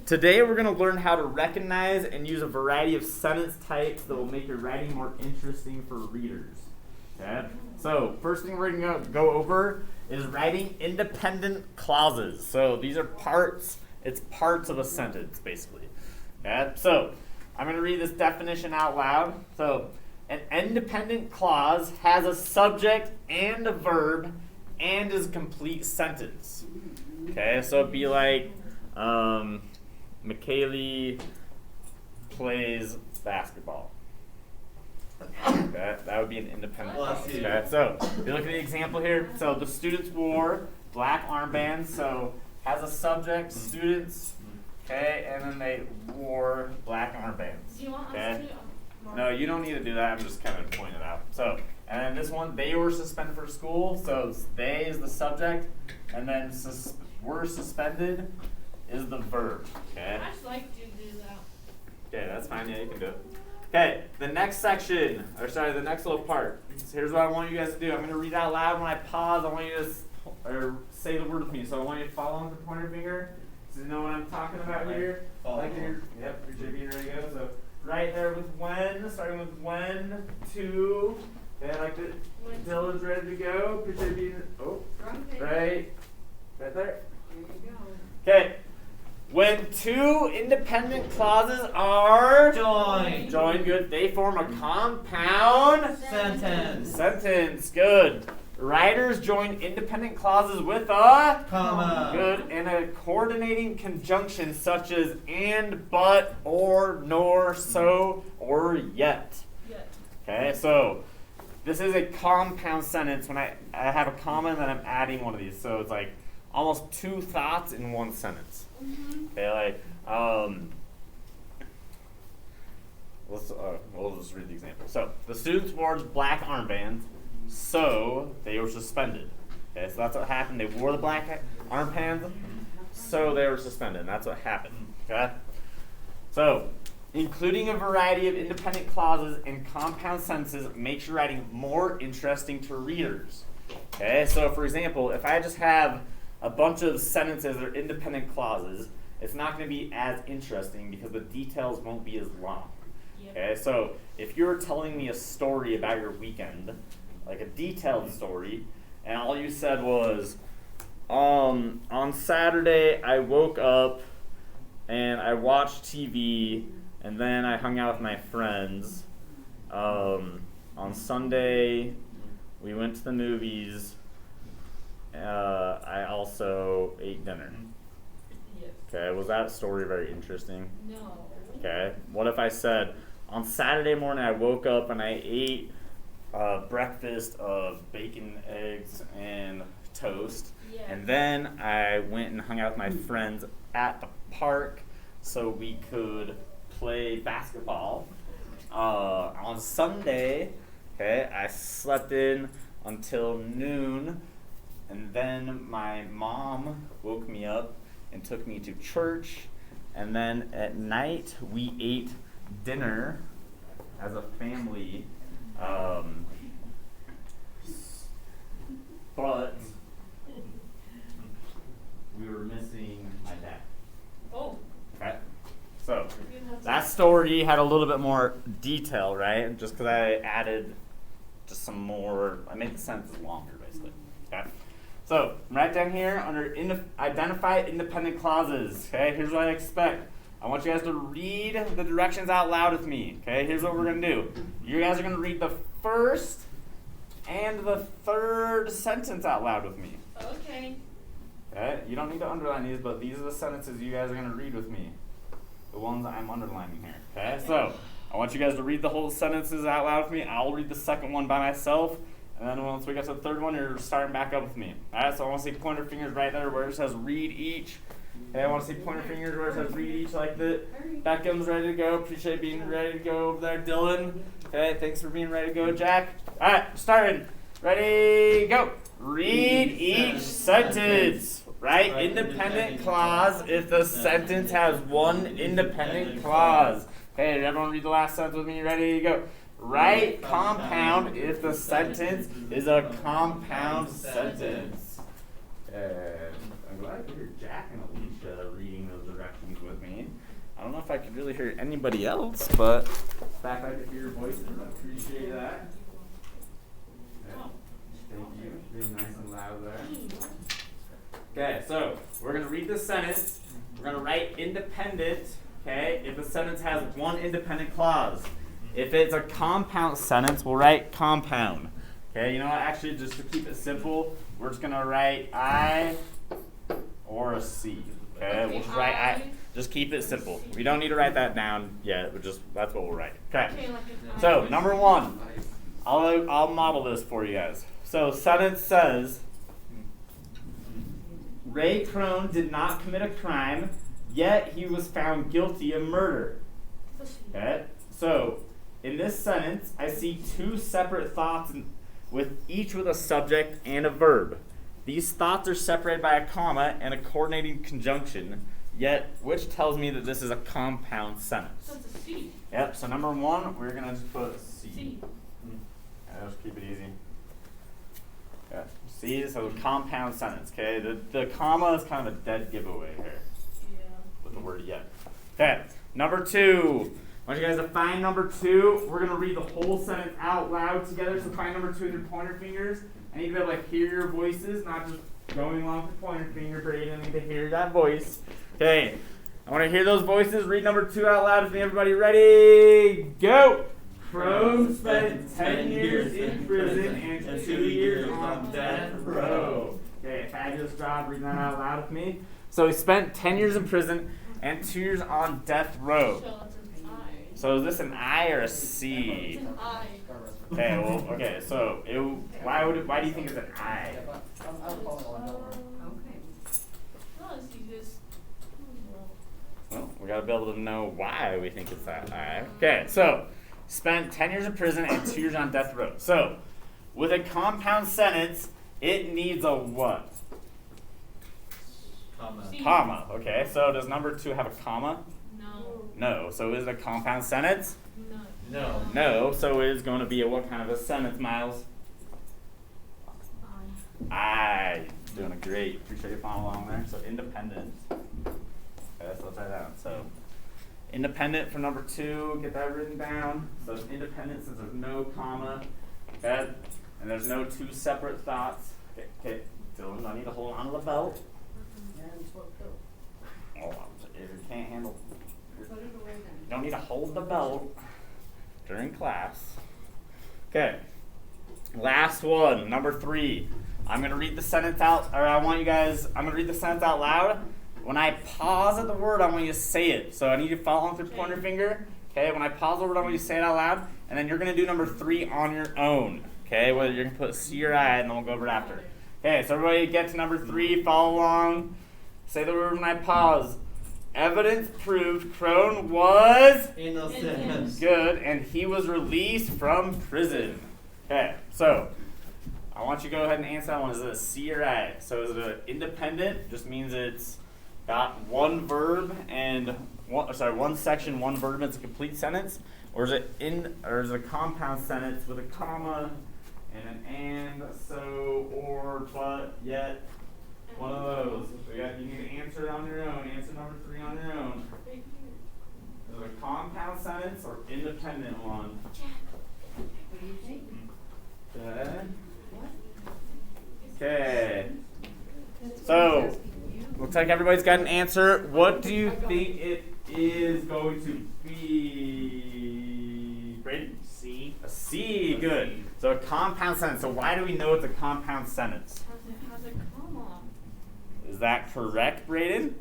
Today we're going to learn how to recognize and use a variety of sentence types that will make your writing more interesting for readers. Okay? So first thing we're going to go over is writing independent clauses. So these are parts of a sentence basically. Okay? So I'm going to read this definition out loud. So an independent clause has a subject and a verb and is a complete sentence. Okay, so it'd be like McKaylee plays basketball. Okay, that would be an independent clause. Okay, so if you look at the example here, so the students wore black armbands, so has a subject, students, okay, and then they wore black armbands. Do you want okay? us to No, you don't need to do that. I'm just kind of pointing it out. So, and then this one, they were suspended for school. So they is the subject, and then were suspended is the verb. Okay. I'd like to do that. Okay, that's fine. Yeah, you can do it. Okay, the next section, or sorry, the next little part. So here's what I want you guys to do. I'm going to read out loud. When I pause, I want you to say the word with me. So I want you to follow with the pointer finger. So you know what I'm talking about here. Like you're, yep, you're being ready to go. So. Right there with when, starting with when, to, okay, like the Dylan's ready to go. Appreciate being, right there. There you go. Okay, when two independent clauses are joined, good, they form a compound sentence, good. Writers join independent clauses with a comma. Good. And a coordinating conjunction such as and, but, or, nor, so, or yet. Okay, so this is a compound sentence. When I have a comma and then I'm adding one of these. So it's like almost two thoughts in one sentence. Okay, like, we'll just read the example. So the students wore black armbands. So they were suspended. Okay, so that's what happened. They wore the black armbands, so they were suspended. And that's what happened. Okay? So, including a variety of independent clauses and compound sentences makes your writing more interesting to readers. Okay, so for example, if I just have a bunch of sentences that are independent clauses, it's not going to be as interesting because the details won't be as long. Okay, so if you're telling me a story about your weekend, like a detailed story, and all you said was, on Saturday I woke up and I watched TV and then I hung out with my friends. On Sunday we went to the movies. I also ate dinner. Yes. Okay, was that story very interesting? No. Okay, what if I said, on Saturday morning I woke up and I ate breakfast of bacon, eggs, and toast. Yeah. And then I went and hung out with my friends at the park so we could play basketball. On Sunday, okay, I slept in until noon, and then my mom woke me up and took me to church, and then at night we ate dinner as a family. But we were missing my dad. Oh. Okay. So that story had a little bit more detail, right? Just because I added just some more, I made the sentences longer, basically. Okay. So right down here under identify independent clauses. Okay. Here's what I expect. I want you guys to read the directions out loud with me. Okay. Here's what we're gonna do. You guys are gonna read the first and the third sentence out loud with me. Okay. Okay, you don't need to underline these, but these are the sentences you guys are going to read with me. The ones I'm underlining here. Okay, so I want you guys to read the whole sentences out loud with me. I'll read the second one by myself, and then once we get to the third one, you're starting back up with me. Alright, so I want to see pointer fingers right there where it says read each. Okay, I want to see pointer fingers where it says read each like that. Beckham's ready to go. Appreciate being ready to go over there. Dylan. Okay, thanks for being ready to go, Jack. Alright, starting. Ready, go. Read each sentence. Write independent clause if the sentence has one independent clause. Okay, did everyone read the last sentence with me? Ready, go. Write compound if the sentence is a compound sentence. I'm glad to hear Jack and Alicia reading those directions with me. if I could really hear anybody else, but the fact I could hear your voices, I appreciate that. Yeah. Thank you. Being nice and loud there. Okay, so we're going to read the sentence. We're going to write independent, okay, if the sentence has one independent clause. If it's a compound sentence, we'll write compound. Okay, you know what? Actually, just to keep it simple, we're just going to write I or a C. Okay, we'll just write I. Just keep it simple. We don't need to write that down yet. That's what we'll write. Okay. So number one, I'll model this for you guys. So sentence says, Ray Crone did not commit a crime, yet he was found guilty of murder. Okay. So in this sentence, I see two separate thoughts each with a subject and a verb. These thoughts are separated by a comma and a coordinating conjunction, yet which tells me that this is a compound sentence. So it's a C. Yep, so number one, we're going to just put C. C. Yeah, just keep it easy. Yeah, C, so compound sentence, okay? The comma is kind of a dead giveaway here Yeah. with the word yet. Okay, number two. I want you guys to find number two. We're going to read the whole sentence out loud together, so find number two with your pointer fingers. I need to be able to hear your voices, not just going along with the pointer finger, Brayden. I need to hear that voice. Okay, I want to hear those voices. Read number two out loud with me. Everybody ready? Go! Crone spent 10 years in prison and 2 years on death row. Okay, fabulous job reading that out loud with me. So he spent 10 years in prison and 2 years on death row. So it's an I. So is this an I or a It's C? an I. Okay, well, okay, so why do you think it's an I? Okay. No, it's just. Well, we gotta be able to know why we think it's that I. Okay, so spent 10 years in prison and 2 years on death row. So with a compound sentence, it needs a what? Comma. C. Comma. Okay, so does number two have a comma? No. No. So is it a compound sentence? No. No. No. So it is going to be a what kind of a sentence, Miles? I. Doing great. Appreciate you following along there. So independent. Okay, so let's write that down. So independent for number two. Get that written down. So it's independent since there's no comma. Okay. And there's no two separate thoughts. Okay. Dylan, I need to hold on to the belt. Oh, if you can't handle, you don't need to hold the belt during class. Okay. Last one, number three. I'm gonna read the sentence out, or I'm gonna read the sentence out loud. When I pause at the word, I want you to say it. So I need you to follow with your pointer finger. Okay, when I pause the word, I want you to say it out loud. And then you're gonna do number three on your own. Okay, whether you're gonna put C or I, and then we'll go over it after. Okay, so everybody get to number three, follow along. Say the word when I pause. Evidence proved Crone was Innocent. good, and he was released from prison. Okay, so I want you to go ahead and answer that one. Is it a C or I? So is it an independent? Just means it's got one verb and one section, one verb. It's a complete sentence, or is it a compound sentence with a comma and an so, or, but, yet? One of those. You need to answer it on your own. Answer number three on your own. Is it a compound sentence or independent one? Okay. Okay. So, looks like everybody's got an answer. What do you think it is going to be? Brady? C. A C. Good. So a compound sentence. So why do we know it's a compound sentence? Has a comma. Is that correct, Brayden?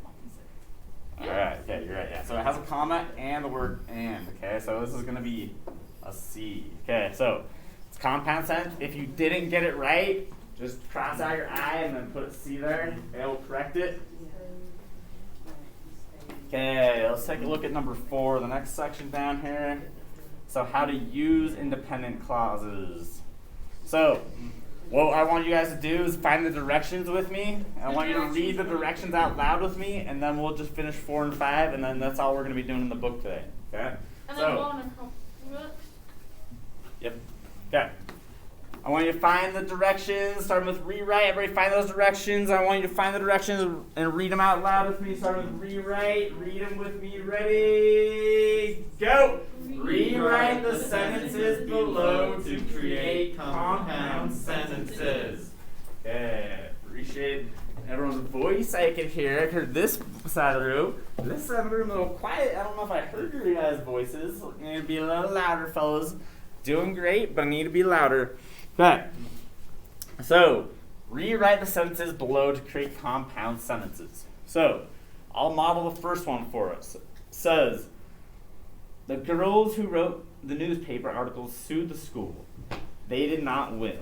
All right. Okay, you're right. Yeah. So it has a comma and the word and. Okay. So this is going to be a C. Okay. So it's compound sentence. If you didn't get it right, just cross out your I and then put a C there. It'll correct it. Okay. Let's take a look at number 4, the next section down here. So how to use independent clauses. So what I want you guys to do is find the directions with me. I want you to read the directions out loud with me, and then we'll just finish 4 and 5, and then that's all we're going to be doing in the book today. Okay? And So, then go on and come. yep. Okay. I want you to find the directions, starting with rewrite. Everybody find those directions. I want you to find the directions and read them out loud with me, starting with rewrite. Read them with me. Ready? Go! Rewrite the sentences below to create compound sentences. Yeah, appreciate everyone's voice. I could heard this side of the room. This side of the room a little quiet. I don't know if I heard your guys' voices. I need to be a little louder, fellas. Doing great, but I need to be louder. Okay. So, rewrite the sentences below to create compound sentences. So, I'll model the first one for us. It says, the girls who wrote the newspaper articles sued the school. They did not win.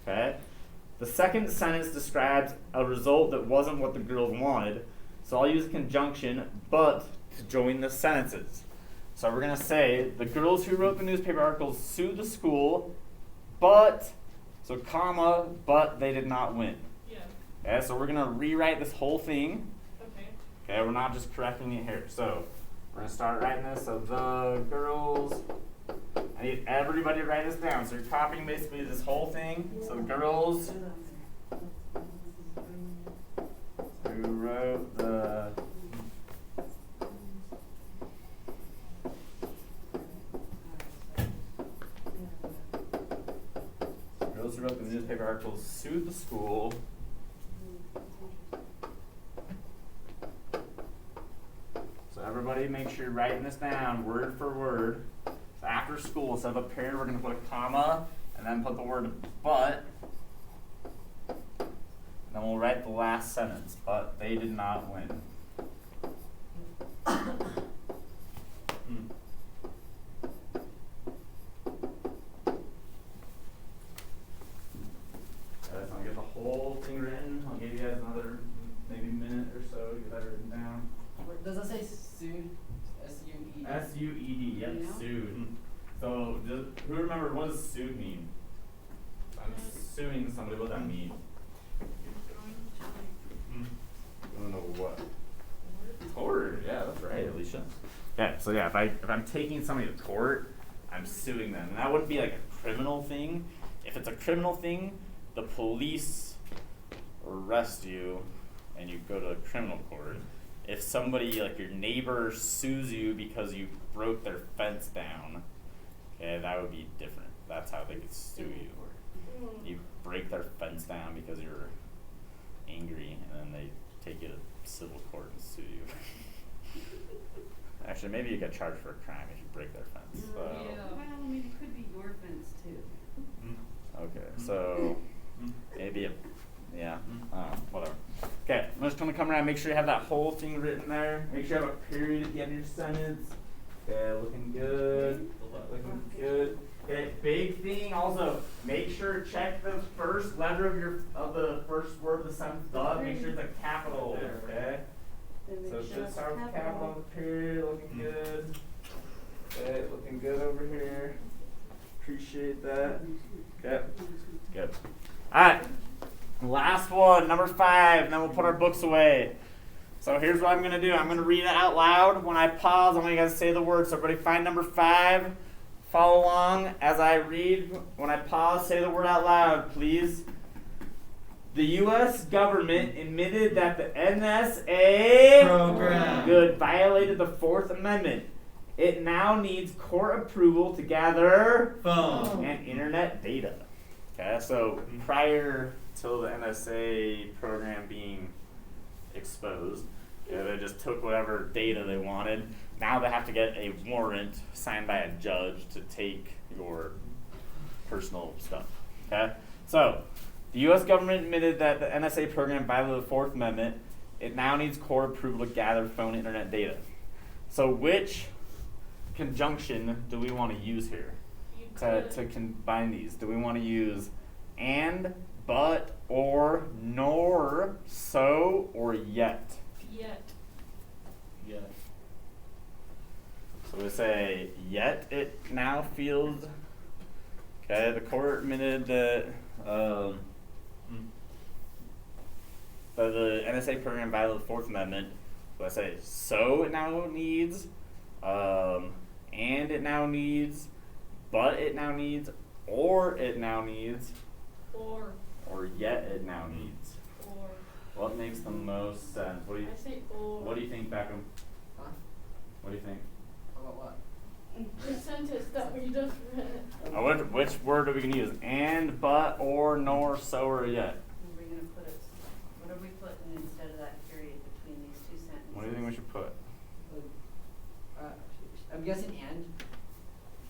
Okay? The second sentence describes a result that wasn't what the girls wanted, so I'll use a conjunction, but, to join the sentences. So we're going to say, the girls who wrote the newspaper articles sued the school, but, so comma, but they did not win. Yeah. Okay, so we're going to rewrite this whole thing. Okay. Okay, we're not just correcting it here. So we're going to start writing this. So the girls, I need everybody to write this down. So you're copying basically this whole thing. So the girls who wrote the girls who wrote the newspaper articles sued the school. So everybody make sure you're writing this down word for word. So after school, instead of a period, we're going to put a comma and then put the word but. Then we'll write the last sentence, but they did not win. Guys, I'll get the whole thing written. I'll give you guys another maybe minute or so to get that written down. Does that say sued? S-U-E-D? S-U-E-D, yep, Yeah. sued. So, who remember what does sued mean? I'm suing somebody, what does that mean? You're going to like I don't know what. Tort, yeah, that's right, Alicia. Yeah, so yeah, if I'm taking somebody to court, I'm suing them. And that wouldn't be like a criminal thing. If it's a criminal thing, the police arrest you and you go to a criminal court. If somebody, like your neighbor, sues you because you broke their fence down, okay, that would be different. That's how they could sue you. You break their fence down because you're angry, and then they take you to civil court and sue you. Actually, maybe you get charged for a crime if you break their fence. So. Yeah. Well, I mean, it could be your fence too. Okay, so maybe whatever. Okay, I'm just gonna come around, make sure you have that whole thing written there. Make sure you have a period at the end of your sentence. Okay, looking good. Looking good. Okay, big thing also, make sure check the first letter of the first word of the sentence. Make sure it's a capital. Okay. So it should start with capital, period, looking good. Okay, looking good over here. Appreciate that. Okay, good. Alright, last one, number 5, and then we'll put our books away. So here's what I'm going to do. I'm going to read it out loud. When I pause, I want you guys to say the word. So everybody find number 5. Follow along as I read. When I pause, say the word out loud, please. The U.S. government admitted that the NSA program violated the 4th Amendment. It now needs court approval to gather phone and internet data. Okay, so prior to the NSA program being exposed, they just took whatever data they wanted. Now they have to get a warrant signed by a judge to take your personal stuff. Okay, so the U.S. government admitted that the NSA program violated the 4th Amendment. It now needs court approval to gather phone and internet data. So which conjunction do we want to use here to combine these? Do we want to use and, but, or, nor, so, or yet? yet. Yet. So we say yet it now feels. Okay, the court admitted that the NSA program violated the 4th Amendment. So I say so it now needs, and it now needs, but it now needs, or it now needs, Or. or yet it now needs. Or. What makes the most sense? What do you? I say or. What do you think, Beckham? Huh? What do you think? About what? The sentence that we just read. Which word are we gonna use? And, but, or, nor, so, or yet? We're gonna put it, what are we putting instead of that period between these two sentences? What do you think we should put? I'm guessing and.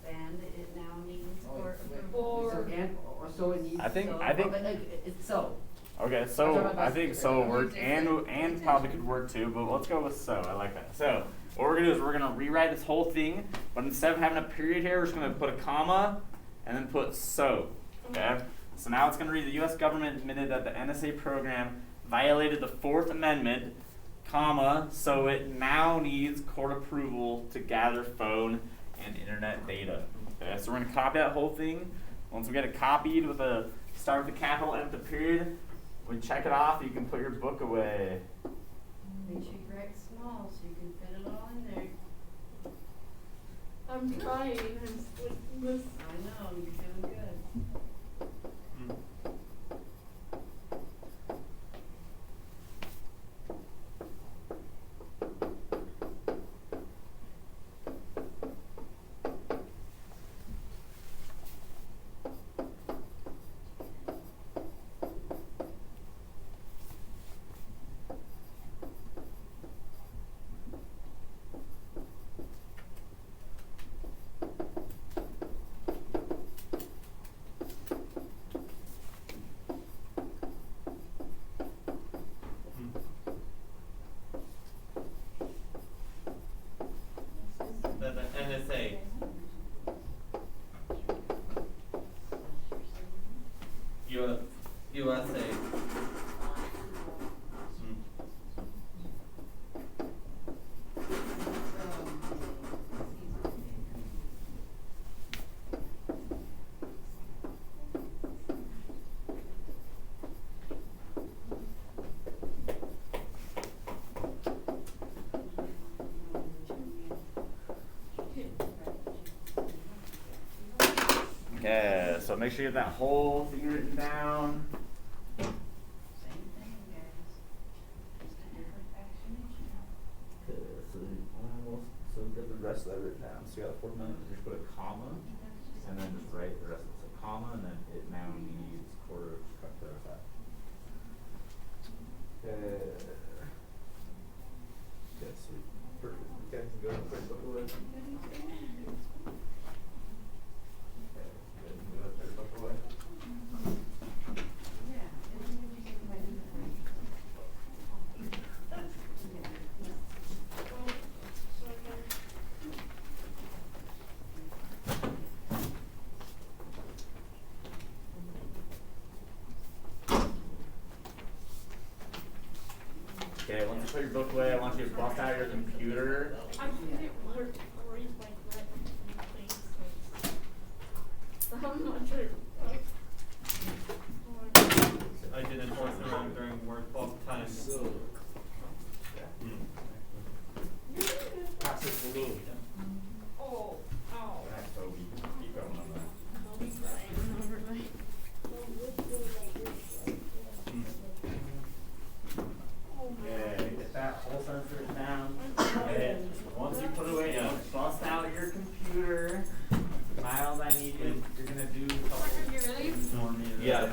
And it now needs, Oh, or wait. Or. So and or so it needs. I think- So, I think- but, it's so. Okay, so I think so will work, and probably could work too, but let's go with so. I like that. So what we're gonna do is we're gonna rewrite this whole thing, but instead of having a period here, we're just gonna put a comma and then put so. Okay. So now it's gonna read: the U.S. government admitted that the NSA program violated the Fourth Amendment, comma. So it now needs court approval to gather phone and internet data. Okay. So we're gonna copy that whole thing. Once we get it copied with a start with a capital M, the period. When you check it off, you can put your book away. make sure you write small so you can fit it all in there. I'm trying. I'm with this. I know, you're doing good. The NSA. USA. Okay, so make sure you have that whole thing written down. Same thing, guys. Just a different vaccination. Okay, so get the rest of that written down. So you got the fourth amendment, just put a comma, and then just write the rest of it. So comma, and then it now needs quarter cut to that. Okay. Okay, sweet. Perfect. Okay, go ahead and put your book away. Okay, once you put your book away, I want you to bust out your computer. I didn't work read like that in place. So I'm not sure. I did enforcement wrong during work block time. Pass it to me. Oh, ow. Alright, Toby, keep going on that. I'll be crying over my. Okay, get that whole sentence written down. Okay, once you put it away, bust out your computer. Miles, I need you. You're gonna do a couple. You ready? Yeah.